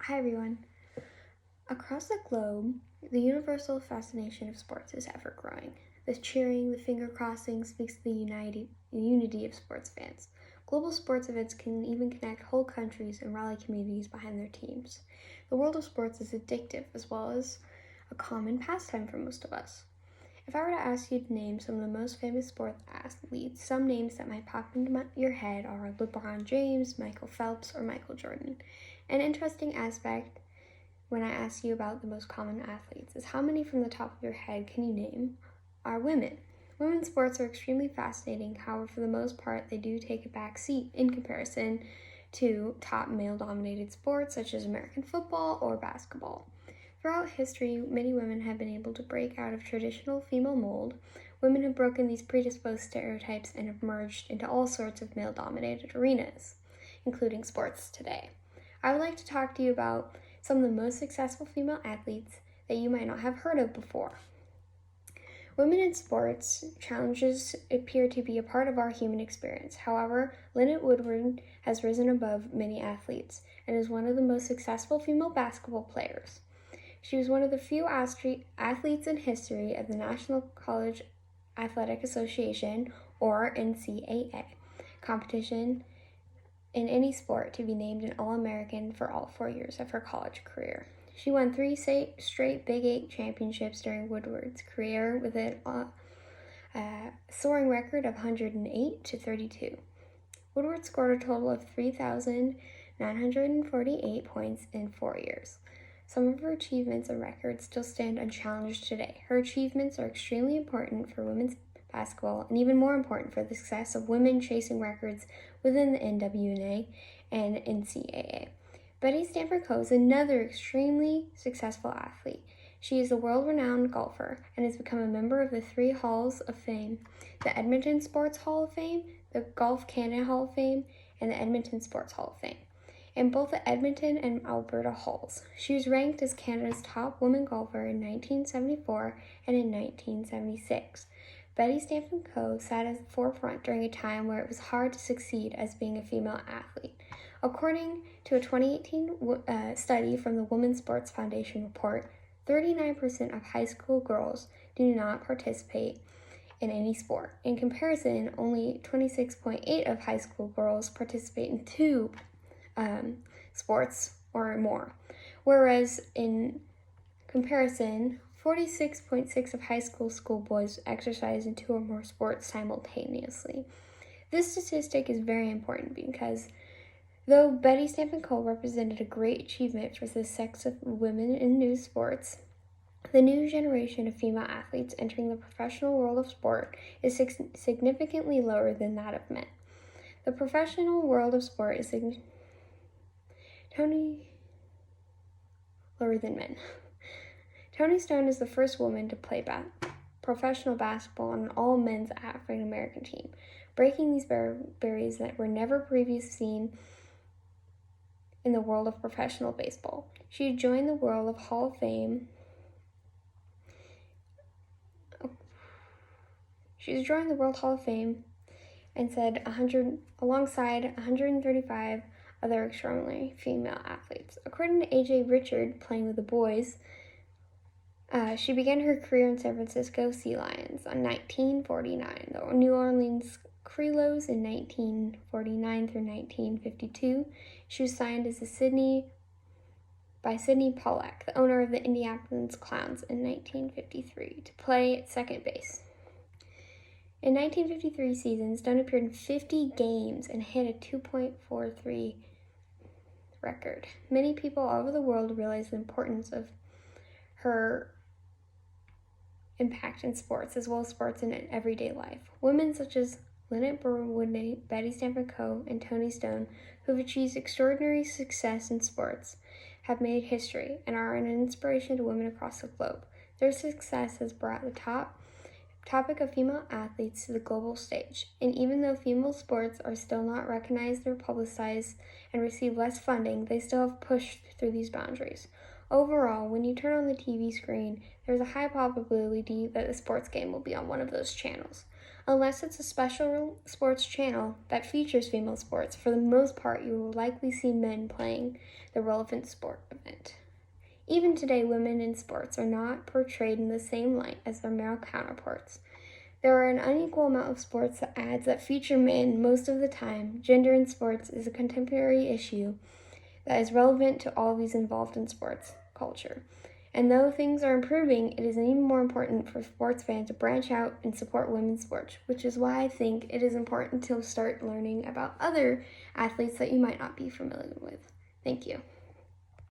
Hi everyone. Across the globe, the universal fascination of sports is ever growing. The cheering, the finger crossing speaks to the unity of sports fans. Global sports events can even connect whole countries and rally communities behind their teams. The world of sports is addictive as well as a common pastime for most of us. If I were to ask you to name some of the most famous sports athletes, some names that might pop into your head are LeBron James, Michael Phelps, or Michael Jordan. An interesting aspect when I ask you about the most common athletes is how many from the top of your head can you name are women? Women's sports are extremely fascinating, however, for the most part, they do take a back seat in comparison to top male-dominated sports such as American football or basketball. Throughout history, many women have been able to break out of traditional female mold. Women have broken these predisposed stereotypes and have merged into all sorts of male-dominated arenas, including sports today. I would like to talk to you about some of the most successful female athletes that you might not have heard of before. Women in sports challenges appear to be a part of our human experience. However, Lynette Woodward has risen above many athletes and is one of the most successful female basketball players. She was one of the few athletes in history of the National College Athletic Association, or NCAA, competition in any sport to be named an All-American for all 4 years of her college career. She won 3 straight Big 8 championships during Woodward's career with a soaring record of 108-32. Woodward scored a total of 3,948 points in 4 years. Some of her achievements and records still stand unchallenged today. Her achievements are extremely important for women's basketball and even more important for the success of women chasing records within the NWNA and NCAA. Betty Stanford Coe is another extremely successful athlete. She is a world-renowned golfer and has become a member of the 3 Halls of Fame: the Edmonton Sports Hall of Fame, the Golf Canada Hall of Fame, and the Edmonton Sports Hall of Fame, in both the Edmonton and Alberta halls. She was ranked as Canada's top woman golfer in 1974 and in 1976. Betty Stanford Coe sat at the forefront during a time where it was hard to succeed as being a female athlete. According to a 2018 study from the Women's Sports Foundation report, 39% of high school girls do not participate in any sport. In comparison, only 26.8% of high school girls participate in 2 sports or more, whereas in comparison, 46.6% of high school schoolboys exercise in 2 or more sports simultaneously. This statistic is very important because though Betty Stanford Coe represented a great achievement for the sex of women in new sports, the new generation of female athletes entering the professional world of sport is significantly lower than that of men. The professional world of sport is lower than men. Toni Stone is the first woman to play professional basketball on an all-men's African-American team, breaking these barriers that were never previously seen in the world of professional baseball. She joined the World Hall of Fame. She's joined the World Hall of Fame and said alongside 135 other extraordinary female athletes. According to A.J. Richard, playing with the boys, she began her career in San Francisco Sea Lions in 1949, the New Orleans Creoles in 1949 through 1952. She was signed as by Sidney Pollack, the owner of the Indianapolis Clowns, in 1953 to play at second base. In 1953 season, Stone appeared in 50 games and hit a .433 record. Many people all over the world realize the importance of her impact in sports, as well as sports in everyday life. Women such as Lynette Woodward, Betty Stanford Coe, and Toni Stone, who have achieved extraordinary success in sports, have made history and are an inspiration to women across the globe. Their success has brought the topic of female athletes to the global stage, and even though female sports are still not recognized or publicized and receive less funding, they still have pushed through these boundaries. Overall, when you turn on the TV screen, there's a high probability that the sports game will be on one of those channels. Unless it's a special sports channel that features female sports, for the most part you will likely see men playing the relevant sport event. Even today, women in sports are not portrayed in the same light as their male counterparts. There are an unequal amount of sports ads that feature men most of the time. Gender in sports is a contemporary issue that is relevant to all those involved in sports culture. And though things are improving, it is even more important for sports fans to branch out and support women's sports, which is why I think it is important to start learning about other athletes that you might not be familiar with. Thank you.